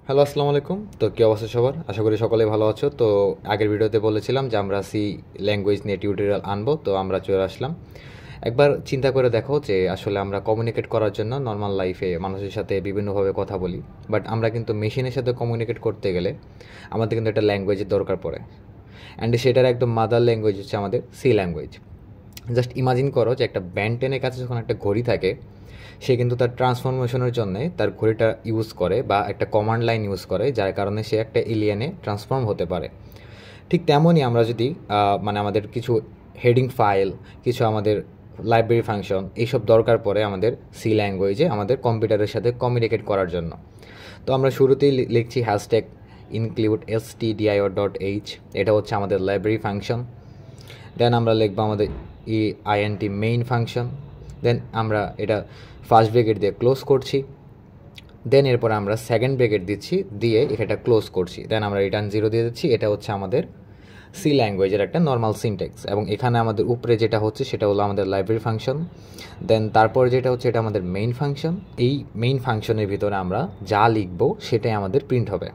Hello, আসসালামু আলাইকুম। তো কী অবস্থা সবার? আশা করি সকলেই ভালো আছো। তো আগের ভিডিওতে বলেছিলাম যে আমরা সি ল্যাঙ্গুয়েজ নিয়ে টিউটোরিয়াল আনবো, তো আমরা চলে আসলাম। একবার চিন্তা করে দেখো যে আসলে আমরা কমিউনিকেট করার জন্য নর্মাল লাইফে মানুষের সাথে বিভিন্নভাবে কথা বলি, বাট আমরা কিন্তু মেশিনের সাথে কমিউনিকেট করতে গেলে আমাদের কিন্তু একটা ল্যাঙ্গুয়েজের দরকার পড়ে। অ্যান্ড সেটার একদম মাদার ল্যাঙ্গুয়েজ হচ্ছে আমাদের সি ল্যাঙ্গুয়েজ। জাস্ট ইমাজিন করো যে একটা ব্যান্টেনের কাছে যখন একটা ঘড়ি থাকে, সে কিন্তু তার ট্রান্সফরমেশনের জন্য তার ঘড়িটা ইউজ করে বা একটা কমান্ড লাইন ইউজ করে, যার কারণে সে একটা এলিয়েনে ট্রান্সফর্ম হতে পারে। ঠিক তেমনই আমরা যদি আমাদের কিছু হেডিং ফাইল, কিছু আমাদের লাইব্রেরি ফাংশন এইসব দরকার পড়ে আমাদের সি ল্যাঙ্গুয়েজে আমাদের কম্পিউটারের সাথে কমিউনিকেট করার জন্য। তো আমরা শুরুতেই লিখছি হ্যাশট্যাগ ইনক্লুড stdio.h, এটা হচ্ছে আমাদের লাইব্রেরি ফাংশন। দেন আমরা লিখবো আমাদের int মেইন ফাংশন। দেন আমরা এটা ফার্স্ট ব্রেকেট দিয়ে ক্লোজ করছি। দেন এরপর আমরা সেকেন্ড ব্রেকেট দিচ্ছি, দিয়ে এটা ক্লোজ করছি। দেন আমরা রিটার্ন 0 দিয়ে দিচ্ছি। এটা হচ্ছে আমাদের সি ল্যাঙ্গুয়েজের একটা নর্মাল সিনট্যাক্স। এবং এখানে আমাদের উপরে যেটা হচ্ছে সেটা হলো আমাদের লাইব্রেরি ফাংশন। দেন তারপর যেটা হচ্ছে এটা আমাদের মেইন ফাংশন। এই মেইন ফাংশনের ভিতরে আমরা যা লিখবো সেটাই আমাদের প্রিন্ট হবে।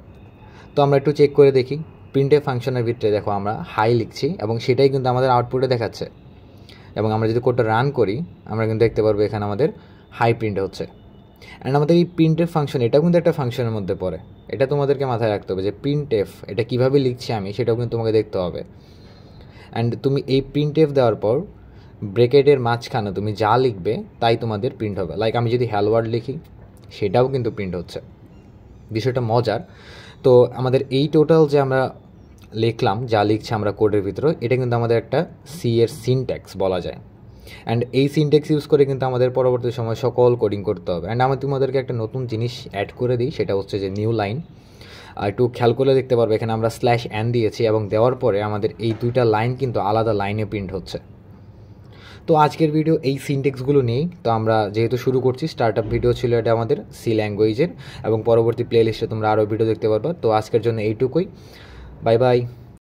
তো আমরা একটু চেক করে দেখি। প্রিন্টের ফাংশনের ভিতরে দেখো আমরা হাই লিখছি এবং সেটাই কিন্তু আমাদের আউটপুটে দেখাচ্ছে। এবং আমরা যদি কোডটা রান করি, আমরা কিন্তু দেখতে পারবো এখানে আমাদের হাই প্রিন্ট হচ্ছে। অ্যান্ড আমাদের এই প্রিন্টের ফাংশন, এটাও কিন্তু একটা ফাংশনের মধ্যে পড়ে। এটা তোমাদেরকে মাথায় রাখতে হবে যে প্রিন্টএফ এটা কীভাবে লিখছি আমি, সেটাও কিন্তু তোমাকে দেখতে হবে। অ্যান্ড তুমি এই প্রিন্টএফ দেওয়ার পর ব্রেকেটের মাঝখানে তুমি যা লিখবে তাই তোমাদের প্রিন্ট হবে। লাইক আমি যদি হ্যালো ওয়ার্ড লিখি, সেটাও কিন্তু প্রিন্ট হচ্ছে। বিষয়টা মজার। তো আমাদের এই টোটাল যে আমরা লিখলাম, যা লিখছি আমরা কোডের ভিতরে, এটা কিন্তু আমাদের একটা সি এর সিনট্যাক্স বলা যায়। অ্যান্ড এই সিনট্যাক্স ইউজ করে কিন্তু আমাদের পরবর্তী সময় সকল কোডিং করতে হবে। অ্যান্ড আমি তোমাদেরকে একটা নতুন জিনিস অ্যাড করে দিই, সেটা হচ্ছে যে নিউ লাইন। আর একটু খেয়াল করে দেখতে পারবে এখানে আমরা /n দিয়েছি, এবং দেওয়ার পরে আমাদের এই দুইটা লাইন কিন্তু আলাদা লাইনে প্রিন্ট হচ্ছে। তো আজকের ভিডিও এই সিনট্যাক্সগুলো নিয়েই। তো আমরা যেহেতু শুরু করছি, স্টার্ট আপ ভিডিও ছিল এটা আমাদের সি ল্যাঙ্গুয়েজের, এবং পরবর্তী প্লে লিস্টে তোমরা আরও ভিডিও দেখতে পারবে। তো আজকের জন্য এইটুকুই। Bye bye.